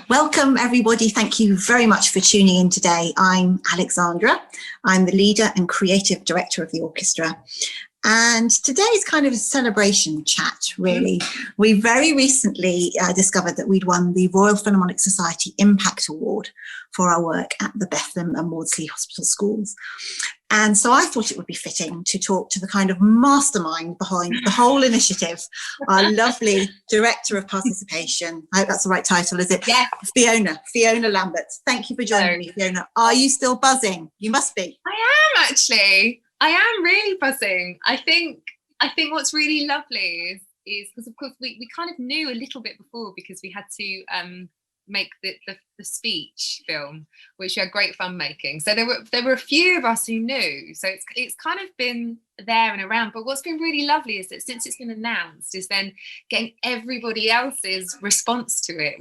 Welcome everybody. Thank you very much for tuning in today. I'm Alexandra. I'm the leader and creative director of the orchestra. And today is kind of a celebration chat, really. We very recently discovered that we'd won the Royal Philharmonic Society Impact Award for our work at the Bethlem and Maudsley Hospital Schools. And so I thought it would be fitting to talk to the kind of mastermind behind the whole initiative, our lovely Director of Participation. I hope that's the right title, is it? Yes. Fiona Lambert. Thank you for joining me, Fiona. Are you still buzzing? You must be. I am actually. I am really buzzing. I think what's really lovely is because of course we kind of knew a little bit before, because we had to make the speech film, which we had great fun making. So there were a few of us who knew. So it's kind of been there and around. But what's been really lovely is that since it's been announced, is then getting everybody else's response to it,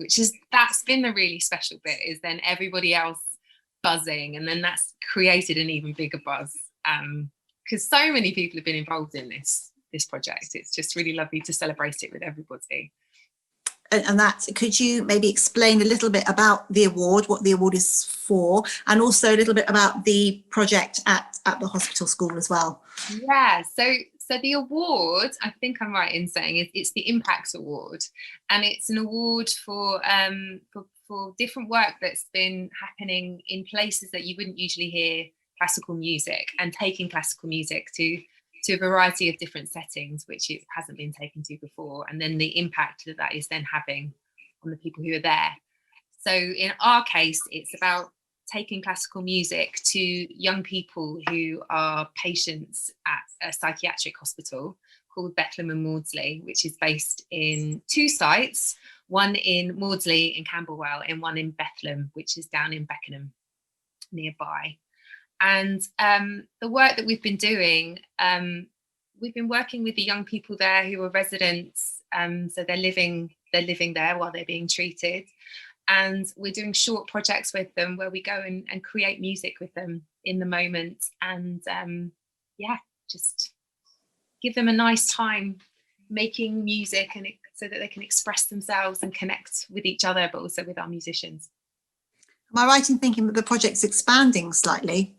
that's been the really special bit, is then everybody else buzzing, and then that's created an even bigger buzz. Because so many people have been involved in this project. It's just really lovely to celebrate it with everybody. And that, could you maybe explain a little bit about the award, what the award is for, and also a little bit about the project at the hospital school as well? Yeah, so the award, I think I'm right in saying, it's the Impact Award, and it's an award for different work that's been happening in places that you wouldn't usually hear classical music, and taking classical music to a variety of different settings which it hasn't been taken to before, and then the impact that is then having on the people who are there. So in our case, it's about taking classical music to young people who are patients at a psychiatric hospital called Bethlem and Maudsley, which is based in two sites, one in Maudsley in Camberwell and one in Bethlem, which is down in Beckenham nearby. And the work that we've been doing, we've been working with the young people there who are residents, so they're living there while they're being treated, and we're doing short projects with them where we go and create music with them in the moment, and just give them a nice time making music, and so that they can express themselves and connect with each other, but also with our musicians. Am I right in thinking that the project's expanding slightly?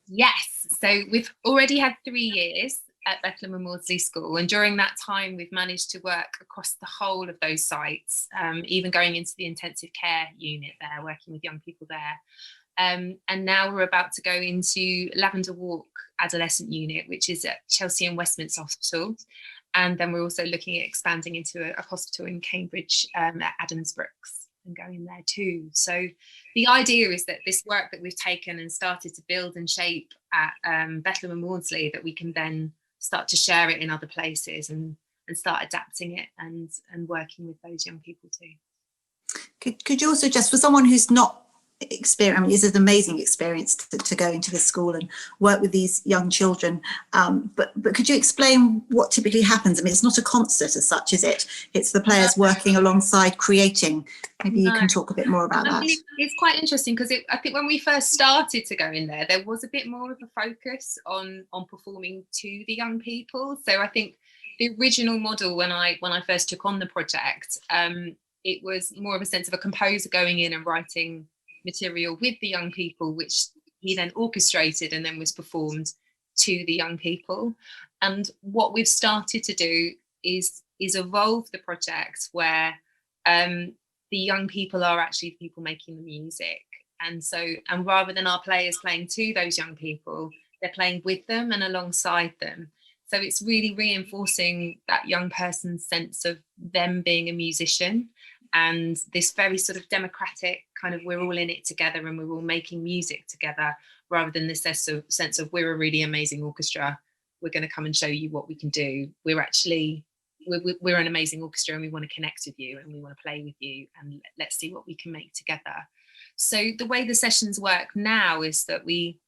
Yes, so we've already had 3 years at Bethlem and Maudsley School, and during that time we've managed to work across the whole of those sites, even going into the intensive care unit there, working with young people there. And now we're about to go into Lavender Walk adolescent unit, which is at Chelsea and Westminster Hospital, and then we're also looking at expanding into a hospital in Cambridge at Adams Brooks, and going there too. So the idea is that this work that we've taken and started to build and shape at Bethlem and Maudsley, that we can then start to share it in other places and start adapting it and working with those young people too. Could you also, just for someone who's not experienced, I mean, it's an amazing experience to go into this school and work with these young children, but could you explain what typically happens? I mean, it's not a concert as such, is it? It's the players working alongside creating. Maybe you can talk a bit more about that. It's quite interesting, because I think when we first started to go in there was a bit more of a focus on performing to the young people. So I think the original model, when I first took on the project, it was more of a sense of a composer going in and writing material with the young people, which he then orchestrated and then was performed to the young people. And what we've started to do is evolve the project where the young people are actually the people making the music, and rather than our players playing to those young people, they're playing with them and alongside them. So it's really reinforcing that young person's sense of them being a musician, and this very sort of democratic kind of, we're all in it together and we're all making music together, rather than this sense of we're a really amazing orchestra, we're going to come and show you what we can do. We're an amazing orchestra, and we want to connect with you, and we want to play with you, and let's see what we can make together. So the way the sessions work now is that we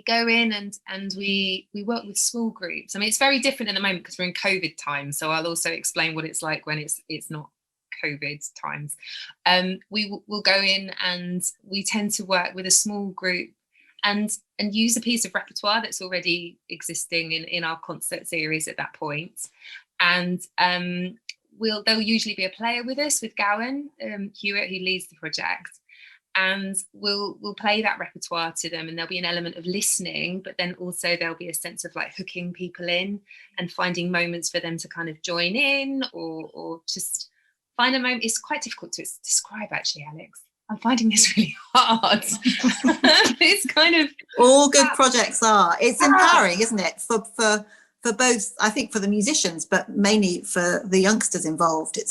go in and we work with small groups. I mean, it's very different at the moment because we're in COVID time, so I'll also explain what it's like when it's not COVID times. We will go in and we tend to work with a small group and use a piece of repertoire that's already existing in our concert series at that point. And there'll usually be a player with us, with Gowan Hewitt, who leads the project, and we'll play that repertoire to them, and there'll be an element of listening, but then also there'll be a sense of like hooking people in and finding moments for them to kind of join in, or just find a moment. It's quite difficult to describe, actually, Alex. I'm finding this really hard. It's kind of all good projects are. It's empowering, isn't it? For both, I think, for the musicians, but mainly for the youngsters involved. It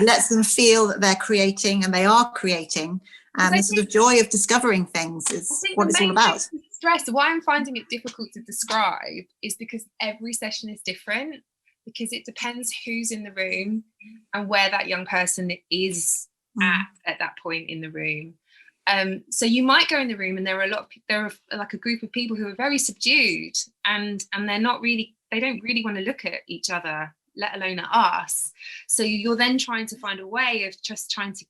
lets them feel that they're creating, and they are creating, and the sort of joy of discovering things is what it's all about. Stress. Why I'm finding it difficult to describe is because every session is different, because it depends who's in the room and where that young person is at that point in the room. So you might go in the room and there are like a group of people who are very subdued, and they don't really want to look at each other, let alone at us. So you're then trying to find a way of just trying to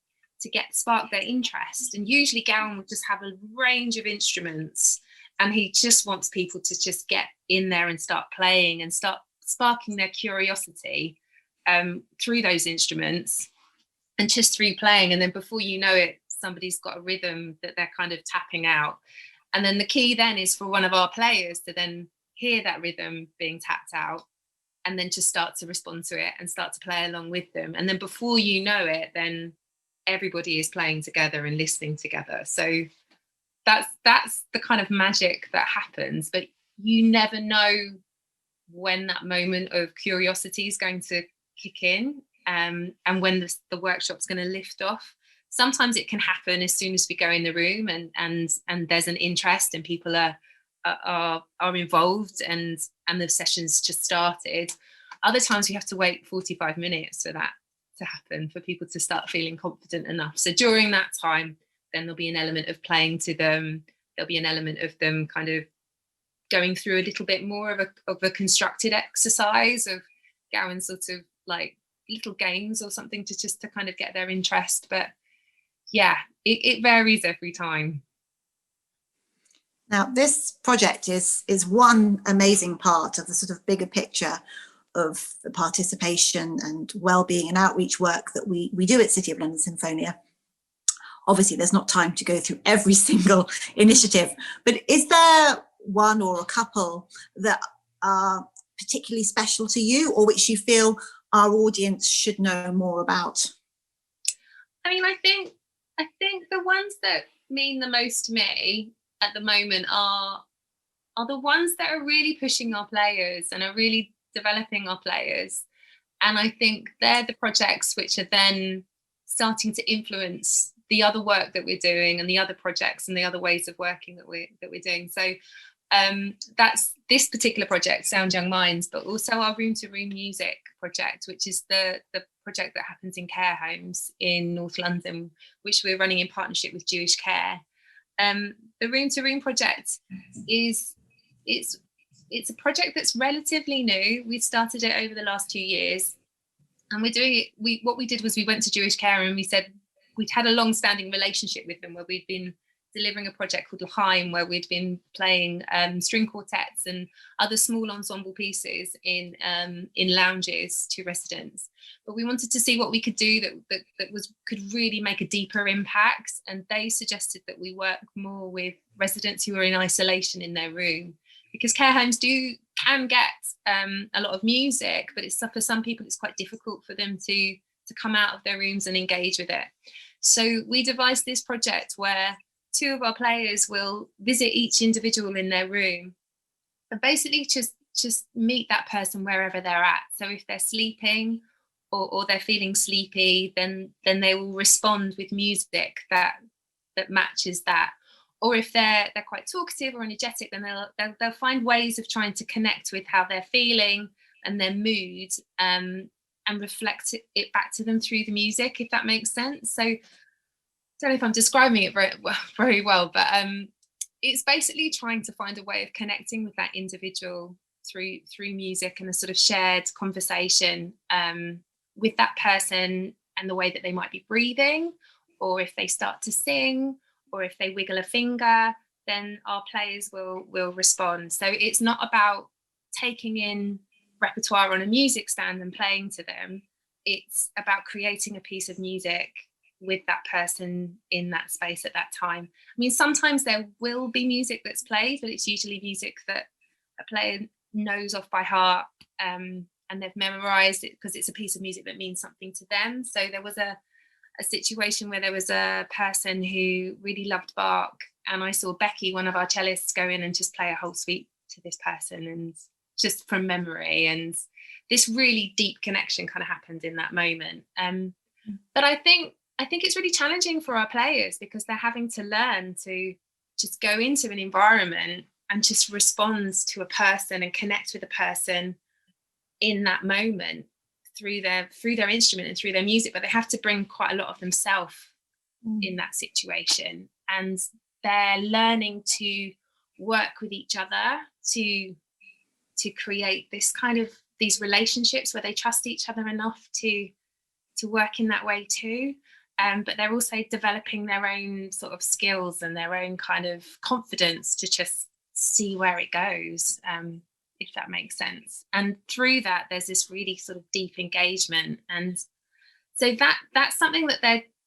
spark their interest. And usually Gowan will just have a range of instruments, and he just wants people to just get in there and start playing and start sparking their curiosity through those instruments and just through playing. And then before you know it, somebody's got a rhythm that they're kind of tapping out. And then the key then is for one of our players to then hear that rhythm being tapped out, and then to start to respond to it and start to play along with them. And then before you know it, then everybody is playing together and listening together. So that's the kind of magic that happens, but you never know when that moment of curiosity is going to kick in, and when the workshop's going to lift off. Sometimes it can happen as soon as we go in the room and there's an interest and people are involved and the session's just started. Other times we have to wait 45 minutes for that to happen, for people to start feeling confident enough. So during that time, then there'll be an element of playing to them. There'll be an element of them kind of going through a little bit more of a constructed exercise of Gowan sort of like little games or something to kind of get their interest. But yeah, it varies every time. Now, this project is one amazing part of the sort of bigger picture of the participation and well-being and outreach work that we do at City of London Sinfonia. Obviously, there's not time to go through every single initiative, but is there one or a couple that are particularly special to you, or which you feel our audience should know more about? I mean, I think the ones that mean the most to me at the moment are the ones that are really pushing our players and are really developing our players. And I think they're the projects which are then starting to influence the other work that we're doing and the other projects and the other ways of working that we're doing. So that's this particular project, Sound Young Minds, but also our Room to Room Music project, which is the project that happens in care homes in North London, which we're running in partnership with Jewish Care. The Room to Room project it's a project that's relatively new. We started it over the last 2 years, and we're doing it. What we did was we went to Jewish Care and we said we'd had a long-standing relationship with them, where we'd been delivering a project called L'Chaim, where we'd been playing string quartets and other small ensemble pieces in lounges to residents. But we wanted to see what we could do that could really make a deeper impact. And they suggested that we work more with residents who are in isolation in their room, because care homes can get a lot of music, but for some people it's quite difficult for them to come out of their rooms and engage with it. So we devised this project where 2 of our players will visit each individual in their room and basically just meet that person wherever they're at. So if they're sleeping or they're feeling sleepy, then they will respond with music that matches that. Or if they're quite talkative or energetic, then they'll find ways of trying to connect with how they're feeling and their mood, and reflect it back to them through the music, if that makes sense. So I don't know if I'm describing it very well, but it's basically trying to find a way of connecting with that individual through music and a sort of shared conversation with that person, and the way that they might be breathing, or if they start to sing, or if they wiggle a finger, then our players will respond. So it's not about taking in repertoire on a music stand and playing to them. it's about creating a piece of music with that person in that space at that time. I mean, sometimes there will be music that's played, but it's usually music that a player knows off by heart, and they've memorized it because it's a piece of music that means something to them. So there was a situation where there was a person who really loved Bach, and I saw Becky, one of our cellists, go in and just play a whole suite to this person, and just from memory, and this really deep connection kind of happened in that moment. But I think it's really challenging for our players, because they're having to learn to just go into an environment and just respond to a person and connect with a person in that moment through their instrument and through their music. But they have to bring quite a lot of themselves in that situation, and they're learning to work with each other to create this kind of these relationships where they trust each other enough to work in that way too. But they're also developing their own sort of skills and their own kind of confidence to just see where it goes, if that makes sense. And through that, there's this really sort of deep engagement. And so that's something that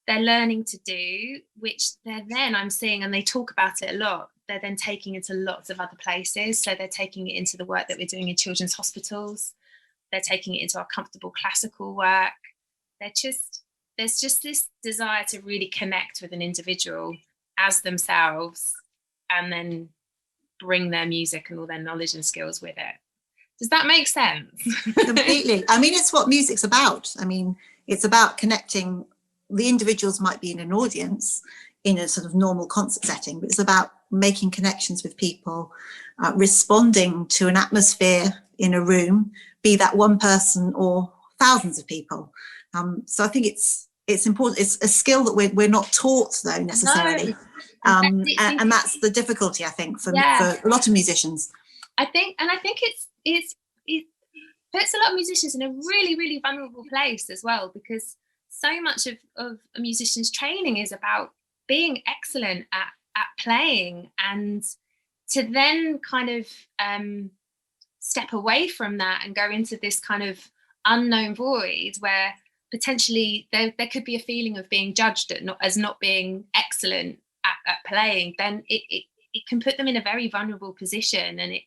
they're learning to do, which they're then, I'm seeing, and they talk about it a lot, they're then taking into lots of other places. So they're taking it into the work that we're doing in children's hospitals. They're taking it into our comfortable classical work. There's just this desire to really connect with an individual as themselves, and then bring their music and all their knowledge and skills with it. Does that make sense? Completely. I mean, it's what music's about. I mean, it's about connecting. The individuals might be in an audience in a sort of normal concert setting, but it's about making connections with people, responding to an atmosphere in a room, be that one person or thousands of people. So I think it's important. It's a skill that we're not taught, though, necessarily. No. And that's the difficulty, I think, for a lot of musicians. I think it puts a lot of musicians in a really, really vulnerable place as well, because so much of a musician's training is about being excellent at playing, and to then kind of step away from that and go into this kind of unknown void where potentially there could be a feeling of being judged as not being excellent at playing, then it can put them in a very vulnerable position. And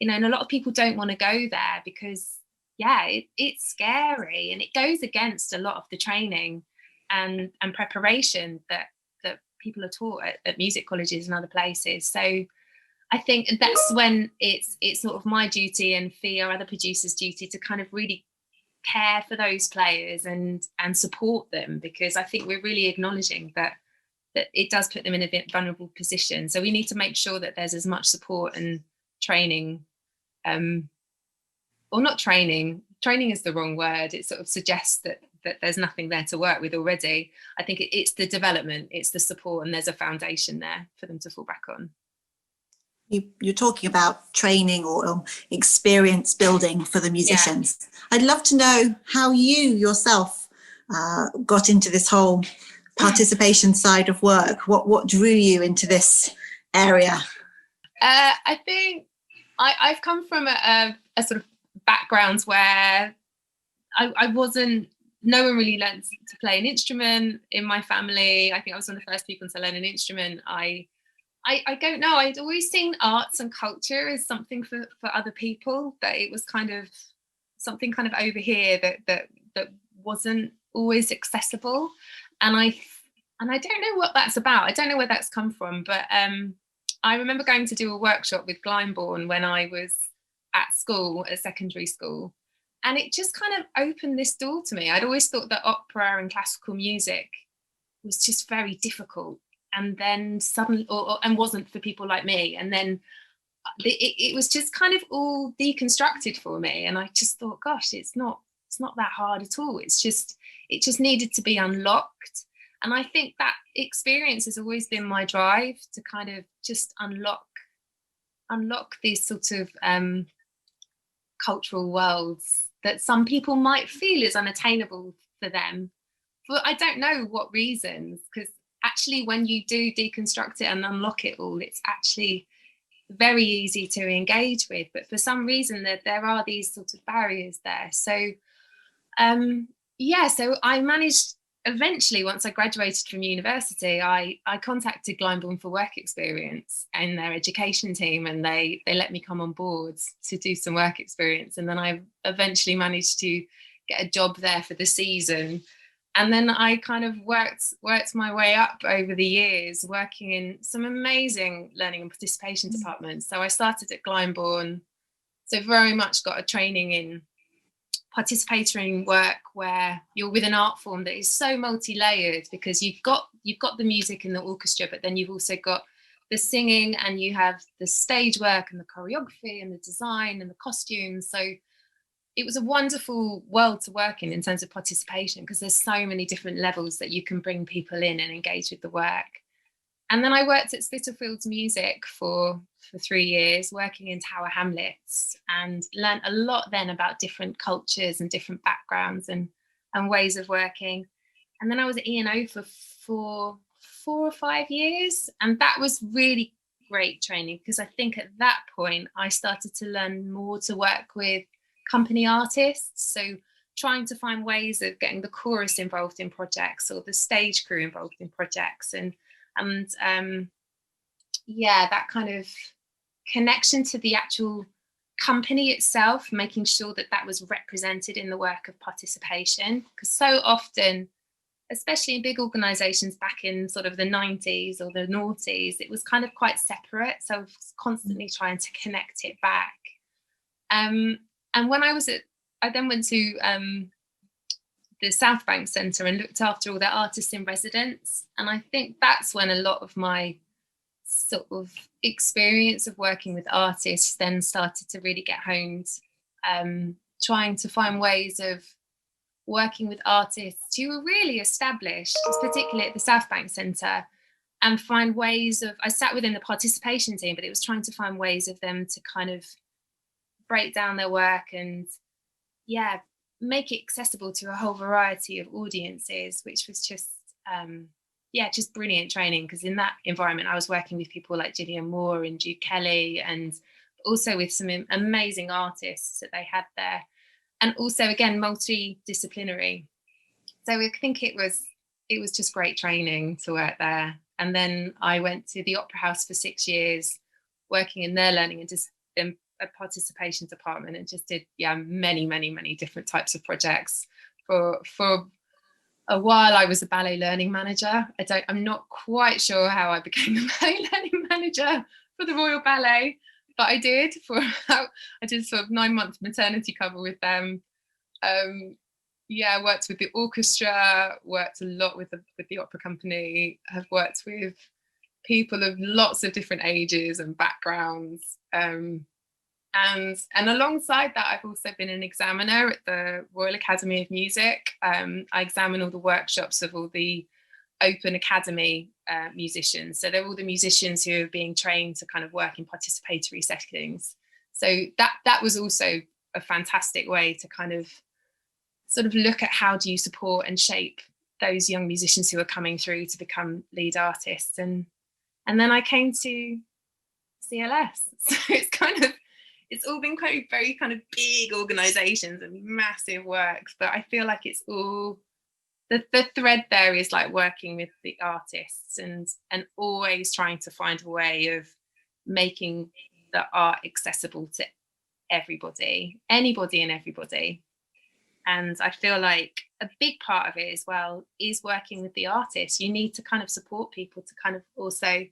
and a lot of people don't want to go there because it's scary, and it goes against a lot of the training and preparation that people are taught at music colleges and other places. So I think that's when it's sort of my duty and Fee, our other producer's duty, to kind of really care for those players and support them, because I think we're really acknowledging that it does put them in a bit vulnerable position. So we need to make sure that there's as much support and training, or not training is the wrong word. It sort of suggests that there's nothing there to work with already. I think it's the development, it's the support, and there's a foundation there for them to fall back on. You're talking about training or experience building for the musicians. Yeah. I'd love to know how you yourself got into this whole participation side of work. What drew you into this area? I think I've come from a sort of background where I wasn't, no one really learned to play an instrument in my family. I think I was one of the first people to learn an instrument. I don't know, I'd always seen arts and culture as something for other people, that it was kind of something kind of over here that wasn't always accessible. And I don't know what that's about. I don't know where that's come from, but I remember going to do a workshop with Glyndebourne when I was at school, at secondary school, and it just kind of opened this door to me. I'd always thought that opera and classical music was just very difficult, and then suddenly, and wasn't for people like me. And then it was just kind of all deconstructed for me, and I just thought, gosh, it's not that hard at all. It just needed to be unlocked. And I think that experience has always been my drive to kind of just unlock these sort of cultural worlds that some people might feel is unattainable for them, for I don't know what reasons, because actually when you do deconstruct it and unlock it all, it's actually very easy to engage with. But for some reason there are these sort of barriers there. So yeah, so I managed eventually, once I graduated from university, I contacted Glyndebourne for work experience and their education team, and they let me come on board to do some work experience. And then I eventually managed to get a job there for the season. And then I kind of worked my way up over the years, working in some amazing learning and participation departments. So I started at Glyndebourne, so very much got a training in participatory work where you're with an art form that is so multi-layered, because you've got the music and the orchestra, but then you've also got the singing, and you have the stage work and the choreography and the design and the costumes. So it was a wonderful world to work in terms of participation, because there's so many different levels that you can bring people in and engage with the work. And then I worked at Spitalfields Music for 3 years, working in Tower Hamlets, and learned a lot then about different cultures and different backgrounds and ways of working. And then I was at E&O for 4 or 5 years, and that was really great training, because I think at that point I started to learn more to work with company artists. So trying to find ways of getting the chorus involved in projects, or the stage crew involved in projects, and yeah, that kind of connection to the actual company itself, making sure that that was represented in the work of participation. Because so often, especially in big organisations back in sort of the 90s or the noughties, it was kind of quite separate. So I was constantly trying to connect it back. And when I then went to the South Bank Centre and looked after all their artists in residence. And I think that's when a lot of my sort of experience of working with artists then started to really get honed, trying to find ways of working with artists who were really established, particularly at the South Bank Centre, and find ways of, I sat within the participation team, but it was trying to find ways of them to kind of break down their work and, yeah, make it accessible to a whole variety of audiences, which was just just brilliant training, because in that environment I was working with people like Gillian Moore and Jude Kelly, and also with some amazing artists that they had there, and also again multidisciplinary. So I think it was just great training to work there. And then I went to the Opera House for 6 years, working in their learning and just a participation department, and just did many different types of projects. For a while I was a ballet learning manager. I'm not quite sure how I became a ballet learning manager for the Royal Ballet, but I did I did sort of 9-month maternity cover with them. Worked with the orchestra, worked a lot with the opera company, have worked with people of lots of different ages and backgrounds. And alongside that, I've also been an examiner at the Royal Academy of Music. I examine all the workshops of all the Open Academy musicians. So they're all the musicians who are being trained to kind of work in participatory settings. So that was also a fantastic way to kind of sort of look at how do you support and shape those young musicians who are coming through to become lead artists. And then I came to CLS. So it's all been very kind of big organisations and massive works, but I feel like it's all, the thread there is like working with the artists and always trying to find a way of making the art accessible to everybody, anybody and everybody. And I feel like a big part of it as well is working with the artists. You need to kind of support people to kind of also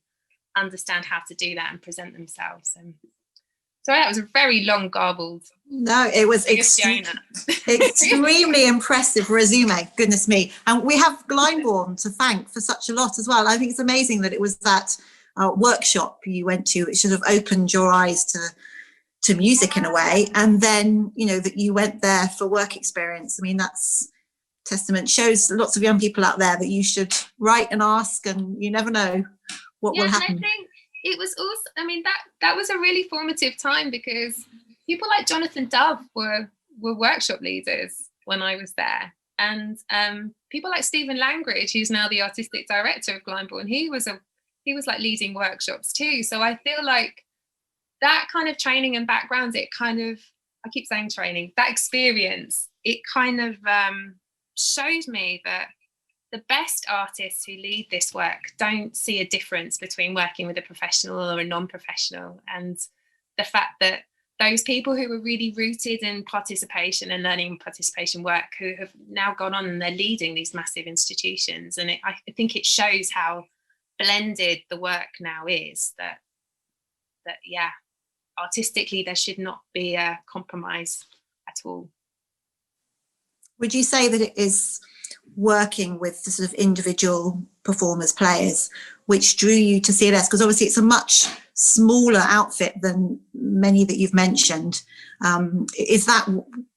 understand how to do that and present themselves. And so that was a very long, garbled. No, it was extremely impressive resume. Goodness me. And we have Glyndebourne to thank for such a lot as well. I think it's amazing that it was that workshop you went to, which sort of opened your eyes to music in a way. And then, you know, that you went there for work experience. I mean, that's testament, shows lots of young people out there that you should write and ask, and you never know what will happen. And I think it was also, I mean, that was a really formative time, because people like Jonathan Dove were workshop leaders when I was there, and people like Stephen Langridge, who's now the artistic director of Glyndebourne, he was like leading workshops too. So I feel like that kind of training and background, it kind of, I keep saying training, that experience, it kind of showed me that the best artists who lead this work don't see a difference between working with a professional or a non-professional, and the fact that those people who were really rooted in participation and learning participation work, who have now gone on and they're leading these massive institutions, and I think it shows how blended the work now is, that yeah, artistically there should not be a compromise at all. Would you say that it is working with the sort of individual performers, players, which drew you to CLS? Because obviously it's a much smaller outfit than many that you've mentioned. Is that,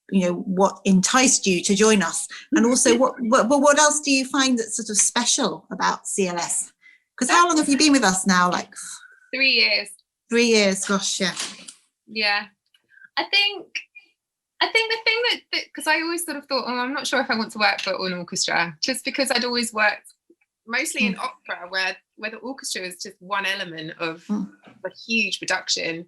you know, what enticed you to join us? And also, what else do you find that's sort of special about CLS? Because how long have you been with us now? Like 3 years. 3 years, gosh, yeah. Yeah, I think the thing that because I always sort of thought, oh, I'm not sure if I want to work for an orchestra, just because I'd always worked mostly in opera, where the orchestra is just one element of a huge production.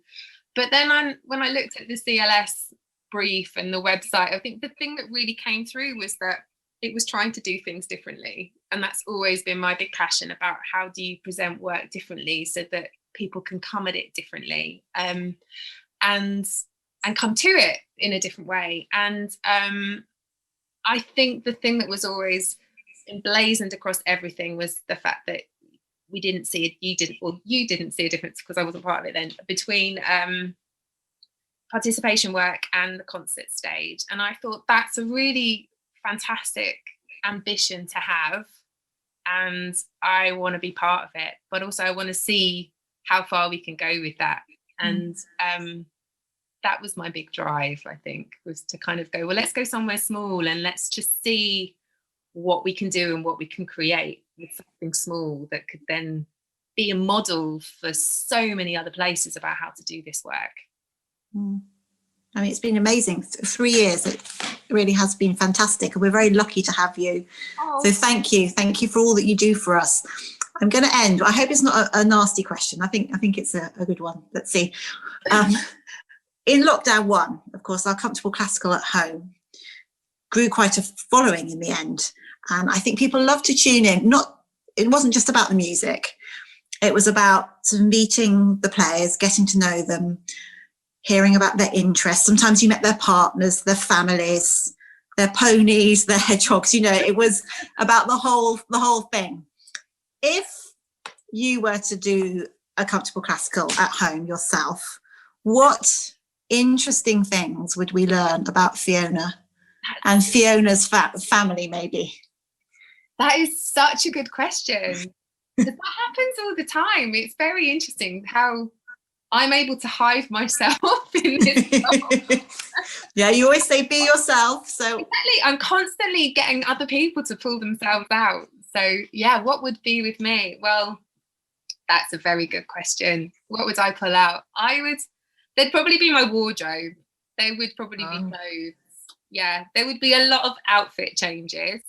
But then when I looked at the CLS brief and the website, I think the thing that really came through was that it was trying to do things differently. And that's always been my big passion, about how do you present work differently so that people can come at it differently, and come to it in a different way. And I think the thing that was always emblazoned across everything was the fact that we didn't see it, you didn't see a difference, because I wasn't part of it then, between participation work and the concert stage. And I thought that's a really fantastic ambition to have, and I want to be part of it, but also I want to see how far we can go with that. And that was my big drive, I think, was to kind of go, well, let's go somewhere small and let's just see what we can do and what we can create with something small that could then be a model for so many other places about how to do this work. I mean, it's been amazing. 3 years, it really has been fantastic, and we're very lucky to have you. So thank you for all that you do for us. I'm going to end. I hope it's not a nasty question. I think it's a good one. Let's see. In lockdown 1, of course, our comfortable classical at home grew quite a following in the end, and I think people love to tune in. It wasn't just about the music. It was about sort of meeting the players, getting to know them, hearing about their interests. Sometimes you met their partners, their families, their ponies, their hedgehogs. You know, it was about the whole thing. If you were to do a comfortable classical at home yourself, what interesting things would we learn about Fiona and Fiona's family, maybe? That is such a good question. That happens all the time. It's very interesting how I'm able to hide myself in this role. Yeah, you always say be yourself. So exactly, I'm constantly getting other people to pull themselves out. So yeah, what would be with me? Well, that's a very good question. What would I pull out? There'd probably be my wardrobe. There would probably be clothes. Yeah, there would be a lot of outfit changes,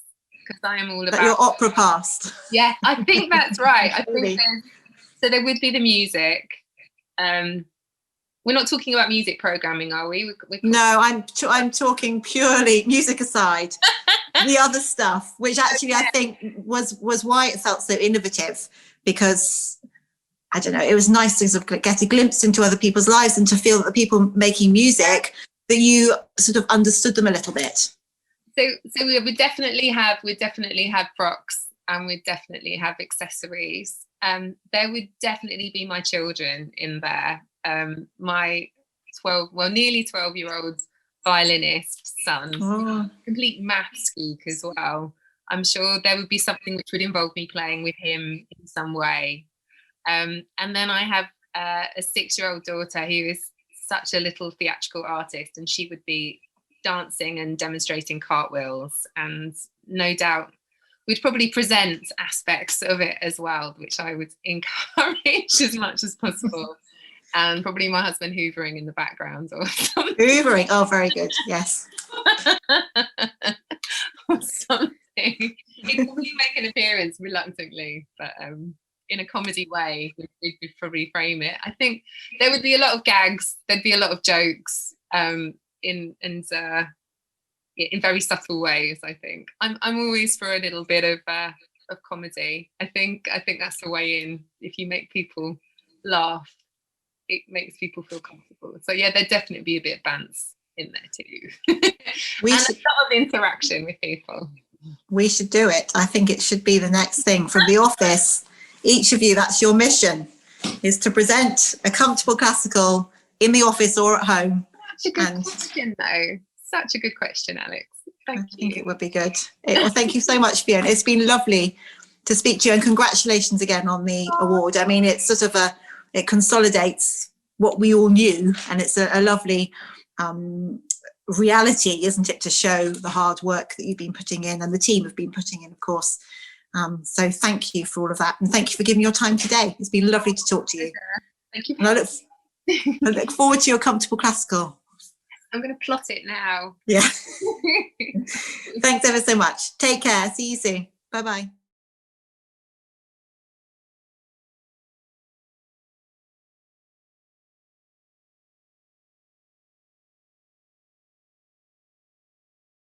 because I am all about your opera past. Yeah, I think that's right. I think so. There would be the music. We're not talking about music programming, are we? No, I'm talking purely music aside. The other stuff, which actually I think was why it felt so innovative, because I don't know, it was nice to sort of get a glimpse into other people's lives and to feel that the people making music, that you sort of understood them a little bit. So we would definitely have frocks, and we'd definitely have accessories. There would definitely be my children in there. My nearly 12-year-old violinist son, complete maths geek as well. I'm sure there would be something which would involve me playing with him in some way. And then I have a 6-year-old daughter who is such a little theatrical artist, and she would be dancing and demonstrating cartwheels, and no doubt we'd probably present aspects of it as well, which I would encourage as much as possible. And probably my husband hoovering in the background or something. Hoovering, oh, very good, yes. Or something. He'd probably make an appearance reluctantly, but in a comedy way, we'd probably frame it. I think there would be a lot of gags, there'd be a lot of jokes, in very subtle ways. I think I'm always for a little bit of comedy. I think that's the way in. If you make people laugh, it makes people feel comfortable. So yeah, there'd definitely be a bit of bants in there too. And a lot of interaction with people. We should do it. I think it should be the next thing from the office. Each of you, that's your mission, is to present a comfortable classical in the office or at home. Such a good question, though. Such a good question, Alex. Thank you. I think it would be good. Well, thank you so much, Fiona. It's been lovely to speak to you, and congratulations again on the award. I mean, it's sort of it consolidates what we all knew, and it's a lovely reality, isn't it, to show the hard work that you've been putting in and the team have been putting in, of course. So thank you for all of that, and thank you for giving your time today. It's been lovely to talk to you. Thank you. And I look forward to your comfortable classical. I'm going to plot it now. Yeah. Thanks ever so much. Take care. See you soon. Bye-bye.